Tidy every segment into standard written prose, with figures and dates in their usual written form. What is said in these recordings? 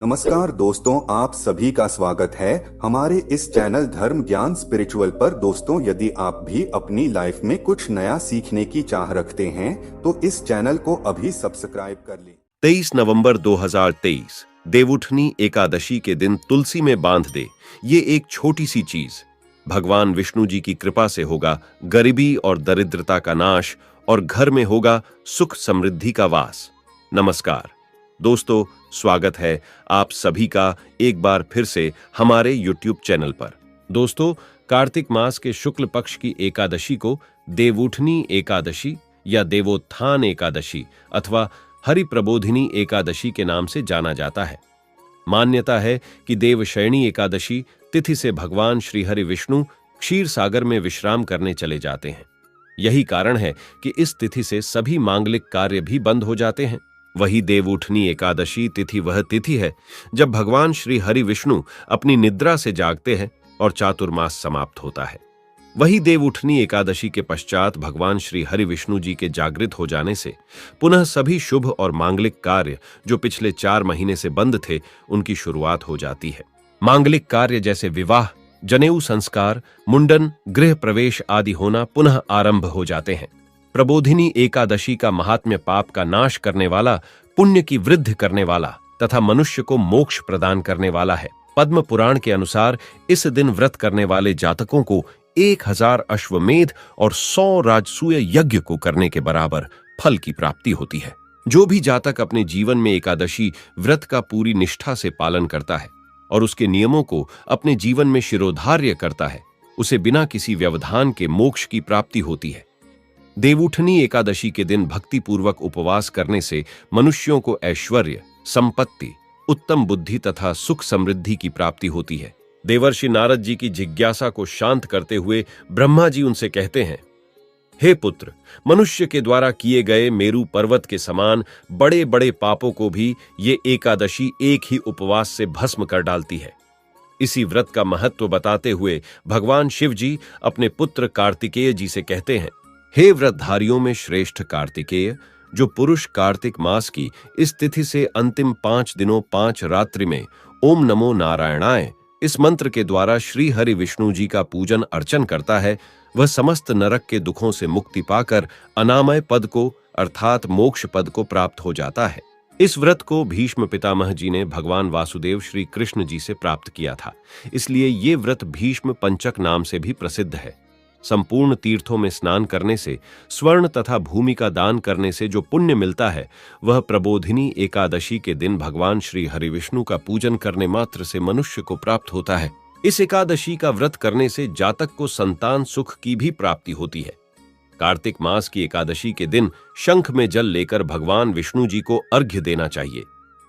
नमस्कार दोस्तों, आप सभी का स्वागत है हमारे इस चैनल धर्म ज्ञान स्पिरिचुअल पर। दोस्तों, यदि आप भी अपनी लाइफ में कुछ नया सीखने की चाह रखते हैं तो इस चैनल को अभी सब्सक्राइब कर लें। 23 नवंबर 2023 देवउठनी एकादशी के दिन तुलसी में बांध दे ये एक छोटी सी चीज भगवान विष्णु जी की कृपा से होगा गरीबी और दरिद्रता का नाश और घर में होगा सुख समृद्धि का वास। नमस्कार दोस्तों, स्वागत है आप सभी का एक बार फिर से हमारे YouTube चैनल पर। दोस्तों, कार्तिक मास के शुक्ल पक्ष की एकादशी को देवउठनी एकादशी या देवोत्थान एकादशी अथवा हरि प्रबोधिनी एकादशी के नाम से जाना जाता है। मान्यता है कि देवशयनी एकादशी तिथि से भगवान श्री हरि विष्णु क्षीर सागर में विश्राम करने चले जाते हैं। यही कारण है कि इस तिथि से सभी मांगलिक कार्य भी बंद हो जाते हैं। वही देवउठनी एकादशी तिथि वह तिथि है जब भगवान श्री हरि विष्णु अपनी निद्रा से जागते हैं और चातुर्मास समाप्त होता है। वही देवउठनी एकादशी के पश्चात भगवान श्री हरि विष्णु जी के जागृत हो जाने से पुनः सभी शुभ और मांगलिक कार्य जो पिछले 4 महीने से बंद थे उनकी शुरुआत हो जाती है। मांगलिक कार्य जैसे विवाह, जनेऊ संस्कार, मुंडन, गृह प्रवेश आदि होना पुनः आरंभ हो जाते हैं। प्रबोधिनी एकादशी का महात्म्य पाप का नाश करने वाला, पुण्य की वृद्धि करने वाला तथा मनुष्य को मोक्ष प्रदान करने वाला है। पद्म पुराण के अनुसार इस दिन व्रत करने वाले जातकों को 1000 अश्वमेध और 100 राजसूय यज्ञ को करने के बराबर फल की प्राप्ति होती है। जो भी जातक अपने जीवन में एकादशी व्रत का पूरी निष्ठा से पालन करता है और उसके नियमों को अपने जीवन में शिरोधार्य करता है, उसे बिना किसी व्यवधान के मोक्ष की प्राप्ति होती है। देवउठनी एकादशी के दिन भक्ति पूर्वक उपवास करने से मनुष्यों को ऐश्वर्य, संपत्ति, उत्तम बुद्धि तथा सुख समृद्धि की प्राप्ति होती है। देवर्षि नारद जी की जिज्ञासा को शांत करते हुए ब्रह्मा जी उनसे कहते हैं, हे पुत्र, मनुष्य के द्वारा किए गए मेरू पर्वत के समान बड़े बड़े पापों को भी ये एकादशी एक ही उपवास से भस्म कर डालती है। इसी व्रत का महत्व बताते हुए भगवान शिव जी अपने पुत्र कार्तिकेय जी से कहते हैं, हे व्रतधारियों में श्रेष्ठ कार्तिकेय, जो पुरुष कार्तिक मास की इस तिथि से अंतिम 5 दिनों 5 रात्रि में ओम नमो नारायणाय इस मंत्र के द्वारा श्री हरि विष्णु जी का पूजन अर्चन करता है, वह समस्त नरक के दुखों से मुक्ति पाकर अनामय पद को अर्थात मोक्ष पद को प्राप्त हो जाता है। इस व्रत को भीष्म पितामह जी ने भगवान वासुदेव श्री कृष्ण जी से प्राप्त किया था, इसलिए ये व्रत भीष्म पंचक नाम से भी प्रसिद्ध है। संपूर्ण तीर्थों में स्नान करने से, स्वर्ण तथा भूमि का दान करने से जो पुण्य मिलता है वह प्रबोधिनी एकादशी के दिन भगवान श्री हरि विष्णु का पूजन करने मात्र से मनुष्य को प्राप्त होता है। इस एकादशी का व्रत करने से जातक को संतान सुख की भी प्राप्ति होती है। कार्तिक मास की एकादशी के दिन शंख में जल लेकर भगवान विष्णु जी को अर्घ्य देना चाहिए।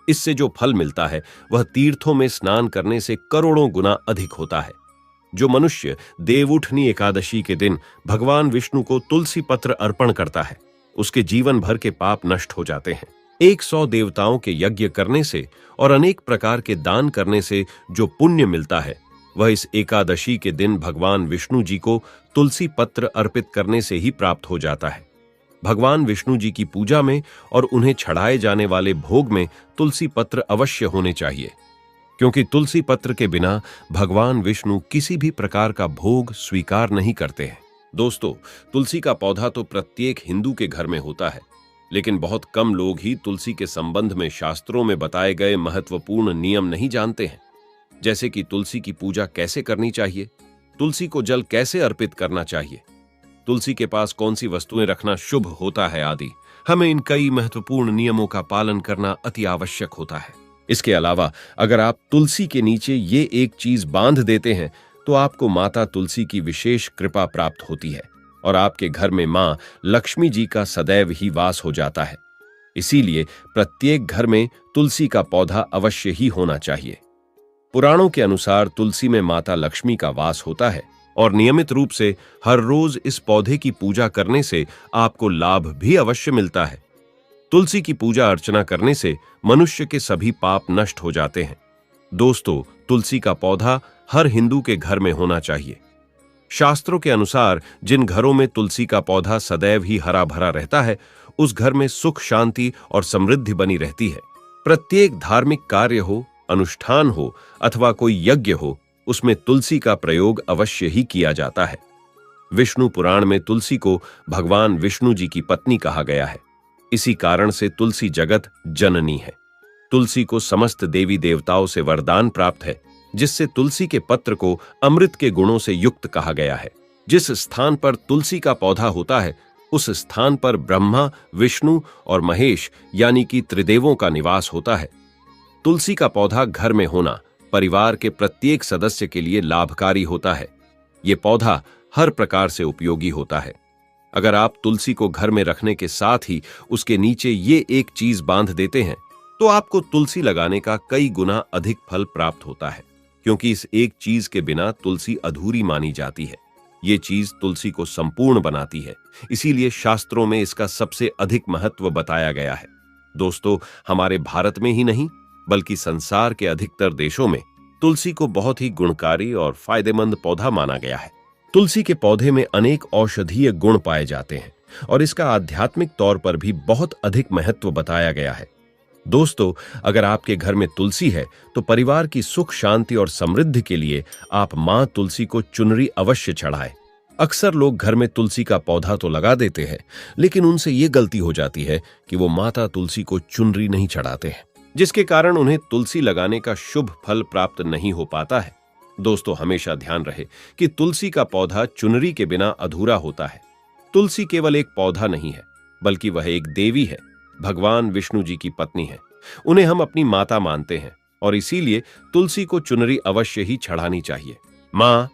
इससे जो फल मिलता है वह तीर्थों में स्नान करने से करोड़ों गुना अधिक होता है। जो मनुष्य देवउठनी एकादशी के दिन भगवान विष्णु को तुलसी पत्र अर्पण करता है, उसके जीवन भर के पाप नष्ट हो जाते हैं। 100 देवताओं के यज्ञ करने से और अनेक प्रकार के दान करने से जो पुण्य मिलता है वह इस एकादशी के दिन भगवान विष्णु जी को तुलसी पत्र अर्पित करने से ही प्राप्त हो जाता है। भगवान विष्णु जी की पूजा में और उन्हें चढ़ाए जाने वाले भोग में तुलसी पत्र अवश्य होने चाहिए, क्योंकि तुलसी पत्र के बिना भगवान विष्णु किसी भी प्रकार का भोग स्वीकार नहीं करते हैं। दोस्तों, तुलसी का पौधा तो प्रत्येक हिंदू के घर में होता है, लेकिन बहुत कम लोग ही तुलसी के संबंध में शास्त्रों में बताए गए महत्वपूर्ण नियम नहीं जानते हैं, जैसे कि तुलसी की पूजा कैसे करनी चाहिए, तुलसी को जल कैसे अर्पित करना चाहिए, तुलसी के पास कौन सी वस्तुएं रखना शुभ होता है आदि। हमें इन कई महत्वपूर्ण नियमों का पालन करना अति आवश्यक होता है। इसके अलावा अगर आप तुलसी के नीचे ये एक चीज बांध देते हैं तो आपको माता तुलसी की विशेष कृपा प्राप्त होती है और आपके घर में मां लक्ष्मी जी का सदैव ही वास हो जाता है। इसीलिए प्रत्येक घर में तुलसी का पौधा अवश्य ही होना चाहिए। पुराणों के अनुसार तुलसी में माता लक्ष्मी का वास होता है और नियमित रूप से हर रोज इस पौधे की पूजा करने से आपको लाभ भी अवश्य मिलता है। तुलसी की पूजा अर्चना करने से मनुष्य के सभी पाप नष्ट हो जाते हैं। दोस्तों, तुलसी का पौधा हर हिंदू के घर में होना चाहिए। शास्त्रों के अनुसार जिन घरों में तुलसी का पौधा सदैव ही हरा भरा रहता है, उस घर में सुख शांति और समृद्धि बनी रहती है। प्रत्येक धार्मिक कार्य हो, अनुष्ठान हो अथवा कोई यज्ञ हो, उसमें तुलसी का प्रयोग अवश्य ही किया जाता है। विष्णु पुराण में तुलसी को भगवान विष्णु जी की पत्नी कहा गया है। इसी कारण से तुलसी जगत जननी है। तुलसी को समस्त देवी देवताओं से वरदान प्राप्त है, जिससे तुलसी के पत्र को अमृत के गुणों से युक्त कहा गया है। जिस स्थान पर तुलसी का पौधा होता है, उस स्थान पर ब्रह्मा, विष्णु और महेश यानी कि त्रिदेवों का निवास होता है। तुलसी का पौधा घर में होना परिवार के प्रत्येक सदस्य के लिए लाभकारी होता है। ये पौधा हर प्रकार से उपयोगी होता है। अगर आप तुलसी को घर में रखने के साथ ही उसके नीचे ये एक चीज बांध देते हैं, तो आपको तुलसी लगाने का कई गुना अधिक फल प्राप्त होता है, क्योंकि इस एक चीज के बिना तुलसी अधूरी मानी जाती है। ये चीज तुलसी को संपूर्ण बनाती है, इसीलिए शास्त्रों में इसका सबसे अधिक महत्व बताया गया है। दोस्तों, हमारे भारत में ही नहीं बल्कि संसार के अधिकतर देशों में तुलसी को बहुत ही गुणकारी और फायदेमंद पौधा माना गया है। तुलसी के पौधे में अनेक औषधीय गुण पाए जाते हैं और इसका आध्यात्मिक तौर पर भी बहुत अधिक महत्व बताया गया है। दोस्तों, अगर आपके घर में तुलसी है तो परिवार की सुख शांति और समृद्धि के लिए आप मां तुलसी को चुनरी अवश्य चढ़ाएं। अक्सर लोग घर में तुलसी का पौधा तो लगा देते हैं, लेकिन उनसे ये गलती हो जाती है कि वो माता तुलसी को चुनरी नहीं चढ़ाते हैं, जिसके कारण उन्हें तुलसी लगाने का शुभ फल प्राप्त नहीं हो पाता है। दोस्तों, हमेशा ध्यान रहे कि तुलसी का पौधा चुनरी के बिना अधूरा होता है। तुलसी केवल एक पौधा नहीं है, बल्कि वह एक देवी है, भगवान विष्णु जी की पत्नी है। उन्हें हम अपनी माता मानते हैं और इसीलिए तुलसी को चुनरी अवश्य ही चढ़ानी चाहिए। मां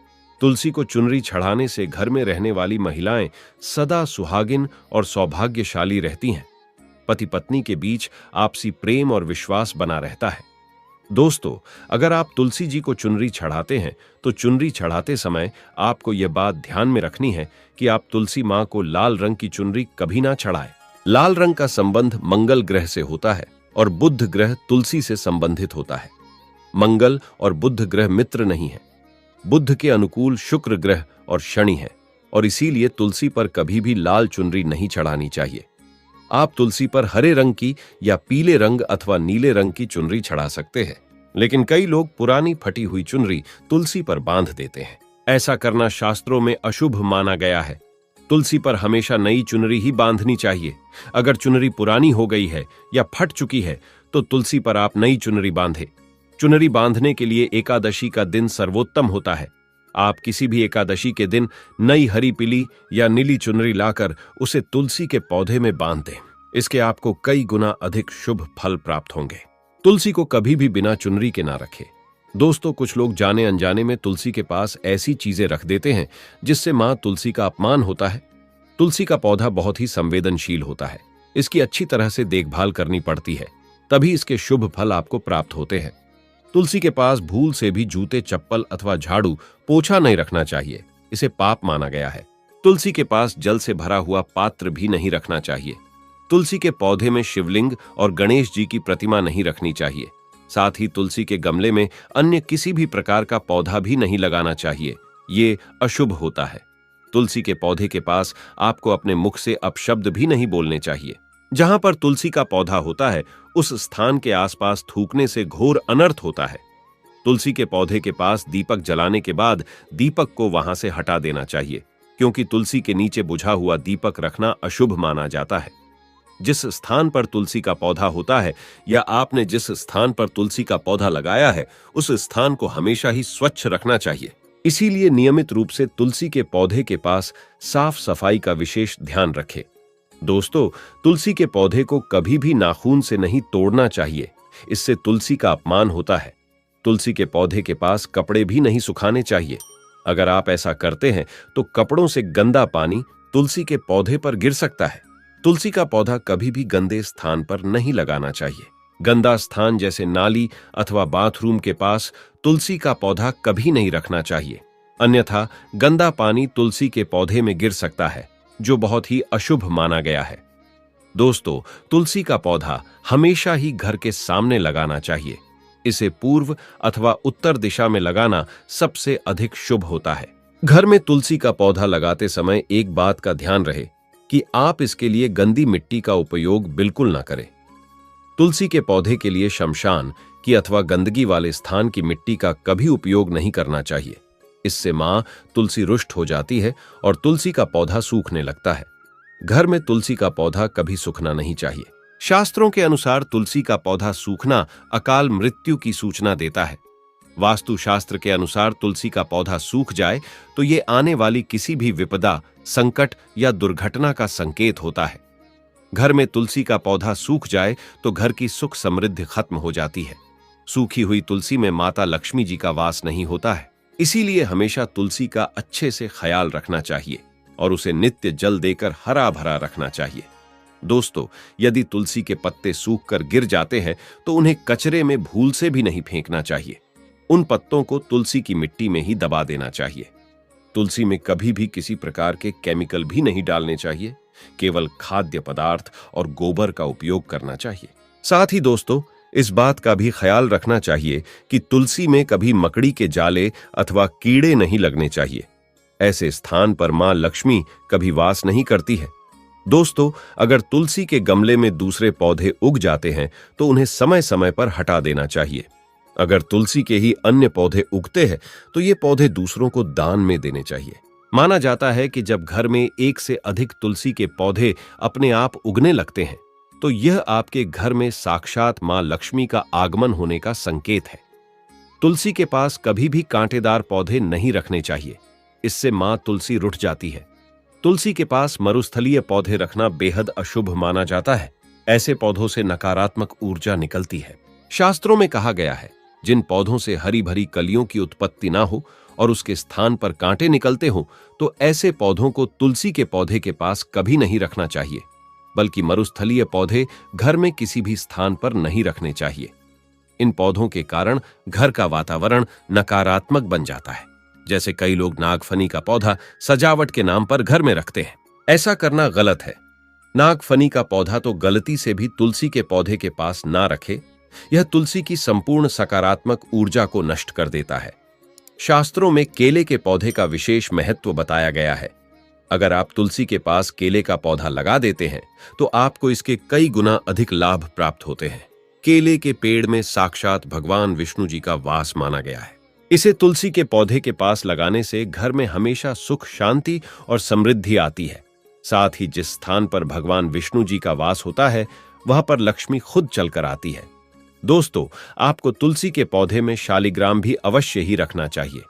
तुलसी को चुनरी चढ़ाने से घर में रहने वाली महिलाएं सदा सुहागिन और सौभाग्यशाली रहती हैं। पति पत्नी के बीच आपसी प्रेम और विश्वास बना रहता है। दोस्तों, अगर आप तुलसी जी को चुनरी चढ़ाते हैं तो चुनरी चढ़ाते समय आपको यह बात ध्यान में रखनी है कि आप तुलसी मां को लाल रंग की चुनरी कभी ना चढ़ाएं। लाल रंग का संबंध मंगल ग्रह से होता है और बुध ग्रह तुलसी से संबंधित होता है। मंगल और बुध ग्रह मित्र नहीं है। बुध के अनुकूल शुक्र ग्रह और शनि है और इसीलिए तुलसी पर कभी भी लाल चुनरी नहीं चढ़ानी चाहिए। आप तुलसी पर हरे रंग की या पीले रंग अथवा नीले रंग की चुनरी चढ़ा सकते हैं, लेकिन कई लोग पुरानी फटी हुई चुनरी तुलसी पर बांध देते हैं। ऐसा करना शास्त्रों में अशुभ माना गया है। तुलसी पर हमेशा नई चुनरी ही बांधनी चाहिए। अगर चुनरी पुरानी हो गई है या फट चुकी है तो तुलसी पर आप नई चुनरी बांधे। चुनरी बांधने के लिए एकादशी का दिन सर्वोत्तम होता है। आप किसी भी एकादशी के दिन नई हरी पीली या नीली चुनरी लाकर उसे तुलसी के पौधे में बांध दें। इसके आपको कई गुना अधिक शुभ फल प्राप्त होंगे। तुलसी को कभी भी बिना चुनरी के ना रखें। दोस्तों, कुछ लोग जाने अनजाने में तुलसी के पास ऐसी चीजें रख देते हैं जिससे मां तुलसी का अपमान होता है। तुलसी का पौधा बहुत ही संवेदनशील होता है। इसकी अच्छी तरह से देखभाल करनी पड़ती है, तभी इसके शुभ फल आपको प्राप्त होते हैं। तुलसी के पास भूल से भी जूते, चप्पल अथवा झाड़ू, पोछा नहीं रखना चाहिए। इसे पाप माना गया है। तुलसी के पास जल से भरा हुआ पात्र भी नहीं रखना चाहिए। तुलसी के पौधे में शिवलिंग और गणेश जी की प्रतिमा नहीं रखनी चाहिए। साथ ही तुलसी के गमले में अन्य किसी भी प्रकार का पौधा भी नहीं लगाना चाहिए। ये अशुभ होता है। तुलसी के पौधे के पास आपको अपने मुख से अपशब्द भी नहीं बोलने चाहिए। जहां पर तुलसी का पौधा होता है, उस स्थान के आसपास थूकने से घोर अनर्थ होता है। तुलसी के पौधे के पास दीपक जलाने के बाद दीपक को वहां से हटा देना चाहिए, क्योंकि तुलसी के नीचे बुझा हुआ दीपक रखना अशुभ माना जाता है। जिस स्थान पर तुलसी का पौधा होता है या आपने जिस स्थान पर तुलसी का पौधा लगाया है, उस स्थान को हमेशा ही स्वच्छ रखना चाहिए। इसीलिए नियमित रूप से तुलसी के पौधे के पास साफ सफाई का विशेष ध्यान रखें। दोस्तों, तुलसी के पौधे को कभी भी नाखून से नहीं तोड़ना चाहिए। इससे तुलसी का अपमान होता है। तुलसी के पौधे के पास कपड़े भी नहीं सुखाने चाहिए। अगर आप ऐसा करते हैं तो कपड़ों से गंदा पानी तुलसी के पौधे पर गिर सकता है। तुलसी का पौधा कभी भी गंदे स्थान पर नहीं लगाना चाहिए। गंदा स्थान जैसे नाली अथवा बाथरूम के पास तुलसी का पौधा कभी नहीं रखना चाहिए, अन्यथा गंदा पानी तुलसी के पौधे में गिर सकता है, जो बहुत ही अशुभ माना गया है। दोस्तों, तुलसी का पौधा हमेशा ही घर के सामने लगाना चाहिए। इसे पूर्व अथवा उत्तर दिशा में लगाना सबसे अधिक शुभ होता है। घर में तुलसी का पौधा लगाते समय एक बात का ध्यान रहे कि आप इसके लिए गंदी मिट्टी का उपयोग बिल्कुल ना करें। तुलसी के पौधे के लिए शमशान की अथवा गंदगी वाले स्थान की मिट्टी का कभी उपयोग नहीं करना चाहिए। इससे मां तुलसी रुष्ट हो जाती है और तुलसी का पौधा सूखने लगता है। घर में तुलसी का पौधा कभी सूखना नहीं चाहिए। शास्त्रों के अनुसार तुलसी का पौधा सूखना अकाल मृत्यु की सूचना देता है। वास्तु शास्त्र के अनुसार तुलसी का पौधा सूख जाए तो ये आने वाली किसी भी विपदा, संकट या दुर्घटना का संकेत होता है। घर में तुलसी का पौधा सूख जाए तो घर की सुख समृद्धि खत्म हो जाती है। सूखी हुई तुलसी में माता लक्ष्मी जी का वास नहीं होता है। इसीलिए हमेशा तुलसी का अच्छे से ख्याल रखना चाहिए और उसे नित्य जल देकर हरा भरा रखना चाहिए। दोस्तों, यदि तुलसी के पत्ते सूखकर गिर जाते हैं तो उन्हें कचरे में भूल से भी नहीं फेंकना चाहिए। उन पत्तों को तुलसी की मिट्टी में ही दबा देना चाहिए। तुलसी में कभी भी किसी प्रकार के केमिकल भी नहीं डालने चाहिए। केवल खाद्य पदार्थ और गोबर का उपयोग करना चाहिए। साथ ही दोस्तों, इस बात का भी ख्याल रखना चाहिए कि तुलसी में कभी मकड़ी के जाले अथवा कीड़े नहीं लगने चाहिए। ऐसे स्थान पर मां लक्ष्मी कभी वास नहीं करती है। दोस्तों, अगर तुलसी के गमले में दूसरे पौधे उग जाते हैं तो उन्हें समय समय पर हटा देना चाहिए। अगर तुलसी के ही अन्य पौधे उगते हैं तो ये पौधे दूसरों को दान में देने चाहिए। माना जाता है कि जब घर में एक से अधिक तुलसी के पौधे अपने आप उगने लगते हैं तो यह आपके घर में साक्षात मां लक्ष्मी का आगमन होने का संकेत है। तुलसी के पास कभी भी कांटेदार पौधे नहीं रखने चाहिए। इससे मां तुलसी रुठ जाती है। तुलसी के पास मरुस्थलीय पौधे रखना बेहद अशुभ माना जाता है। ऐसे पौधों से नकारात्मक ऊर्जा निकलती है। शास्त्रों में कहा गया है, जिन पौधों से हरी भरी कलियों की उत्पत्ति ना हो और उसके स्थान पर कांटे निकलते हो तो ऐसे पौधों को तुलसी के पौधे के पास कभी नहीं रखना चाहिए, बल्कि मरुस्थलीय पौधे घर में किसी भी स्थान पर नहीं रखने चाहिए। इन पौधों के कारण घर का वातावरण नकारात्मक बन जाता है। जैसे कई लोग नागफनी का पौधा सजावट के नाम पर घर में रखते हैं। ऐसा करना गलत है। नागफनी का पौधा तो गलती से भी तुलसी के पौधे के पास ना रखे। यह तुलसी की संपूर्ण सकारात्मक ऊर्जा को नष्ट कर देता है। शास्त्रों में केले के पौधे का विशेष महत्व बताया गया है। अगर आप तुलसी के पास केले का पौधा लगा देते हैं तो आपको इसके कई गुना अधिक लाभ प्राप्त होते हैं। केले के पेड़ में साक्षात भगवान विष्णु जी का वास माना गया है। इसे तुलसी के पौधे के पास लगाने से घर में हमेशा सुख, शांति और समृद्धि आती है। साथ ही जिस स्थान पर भगवान विष्णु जी का वास होता है वहां पर लक्ष्मी खुद चलकर आती है। दोस्तों, आपको तुलसी के पौधे में शालिग्राम भी अवश्य ही रखना चाहिए।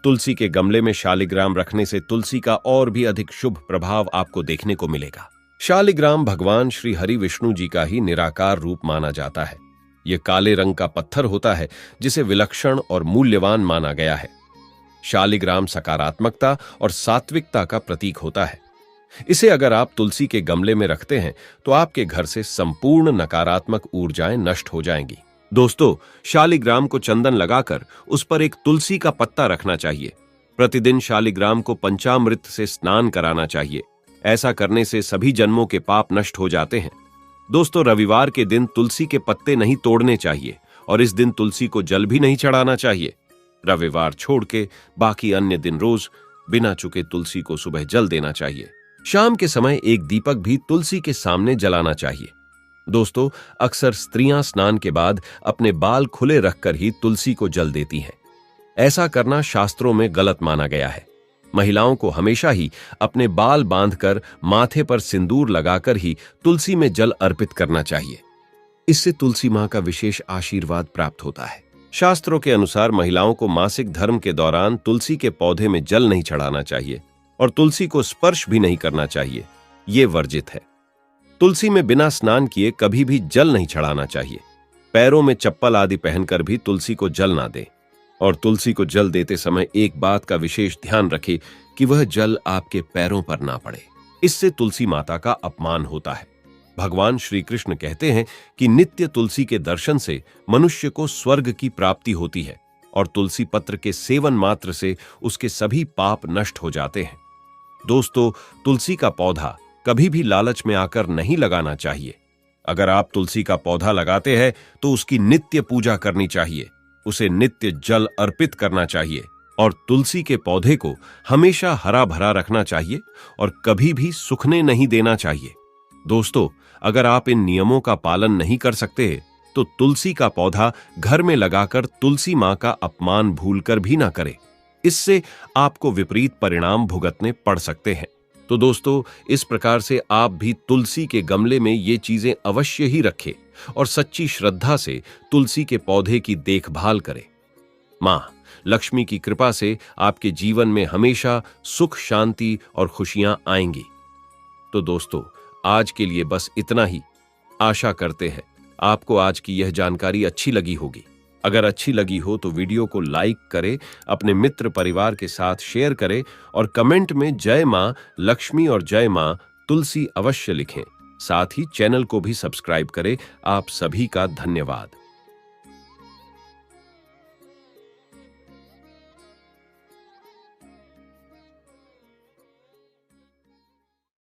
तुलसी के गमले में शालिग्राम रखने से तुलसी का और भी अधिक शुभ प्रभाव आपको देखने को मिलेगा। शालिग्राम भगवान श्री हरि विष्णु जी का ही निराकार रूप माना जाता है। यह काले रंग का पत्थर होता है जिसे विलक्षण और मूल्यवान माना गया है। शालिग्राम सकारात्मकता और सात्विकता का प्रतीक होता है। इसे अगर आप तुलसी के गमले में रखते हैं तो आपके घर से संपूर्ण नकारात्मक ऊर्जाएं नष्ट हो जाएंगी। दोस्तों, शालिग्राम को चंदन लगाकर उस पर एक तुलसी का पत्ता रखना चाहिए। प्रतिदिन शालिग्राम को पंचामृत से स्नान कराना चाहिए। ऐसा करने से सभी जन्मों के पाप नष्ट हो जाते हैं। दोस्तों, रविवार के दिन तुलसी के पत्ते नहीं तोड़ने चाहिए और इस दिन तुलसी को जल भी नहीं चढ़ाना चाहिए। रविवार छोड़ के बाकी अन्य दिन रोज बिना चुके तुलसी को सुबह जल देना चाहिए। शाम के समय एक दीपक भी तुलसी के सामने जलाना चाहिए। दोस्तों, अक्सर स्त्रियां स्नान के बाद अपने बाल खुले रखकर ही तुलसी को जल देती हैं। ऐसा करना शास्त्रों में गलत माना गया है। महिलाओं को हमेशा ही अपने बाल बांधकर माथे पर सिंदूर लगाकर ही तुलसी में जल अर्पित करना चाहिए। इससे तुलसी मां का विशेष आशीर्वाद प्राप्त होता है। शास्त्रों के अनुसार महिलाओं को मासिक धर्म के दौरान तुलसी के पौधे में जल नहीं चढ़ाना चाहिए और तुलसी को स्पर्श भी नहीं करना चाहिए। ये वर्जित है। तुलसी में बिना स्नान किए कभी भी जल नहीं चढ़ाना चाहिए। पैरों में चप्पल आदि पहनकर भी तुलसी को जल ना दें और तुलसी को जल देते समय एक बात का विशेष ध्यान रखें कि वह जल आपके पैरों पर ना पड़े। इससे तुलसी माता का अपमान होता है। भगवान श्री कृष्ण कहते हैं कि नित्य तुलसी के दर्शन से मनुष्य को स्वर्ग की प्राप्ति होती है और तुलसी पत्र के सेवन मात्र से उसके सभी पाप नष्ट हो जाते हैं। दोस्तों, तुलसी का पौधा कभी भी लालच में आकर नहीं लगाना चाहिए। अगर आप तुलसी का पौधा लगाते हैं तो उसकी नित्य पूजा करनी चाहिए, उसे नित्य जल अर्पित करना चाहिए और तुलसी के पौधे को हमेशा हरा भरा रखना चाहिए और कभी भी सूखने नहीं देना चाहिए। दोस्तों, अगर आप इन नियमों का पालन नहीं कर सकते तो तुलसी का पौधा घर में लगाकर तुलसी मां का अपमान भूलकर भी ना करें। इससे आपको विपरीत परिणाम भुगतने पड़ सकते हैं। तो दोस्तों, इस प्रकार से आप भी तुलसी के गमले में ये चीजें अवश्य ही रखें और सच्ची श्रद्धा से तुलसी के पौधे की देखभाल करें। मां लक्ष्मी की कृपा से आपके जीवन में हमेशा सुख, शांति और खुशियां आएंगी। तो दोस्तों, आज के लिए बस इतना ही। आशा करते हैं आपको आज की यह जानकारी अच्छी लगी होगी। अगर अच्छी लगी हो तो वीडियो को लाइक करें, अपने मित्र परिवार के साथ शेयर करें और कमेंट में जय मां लक्ष्मी और जय मां तुलसी अवश्य लिखें। साथ ही चैनल को भी सब्सक्राइब करें। आप सभी का धन्यवाद।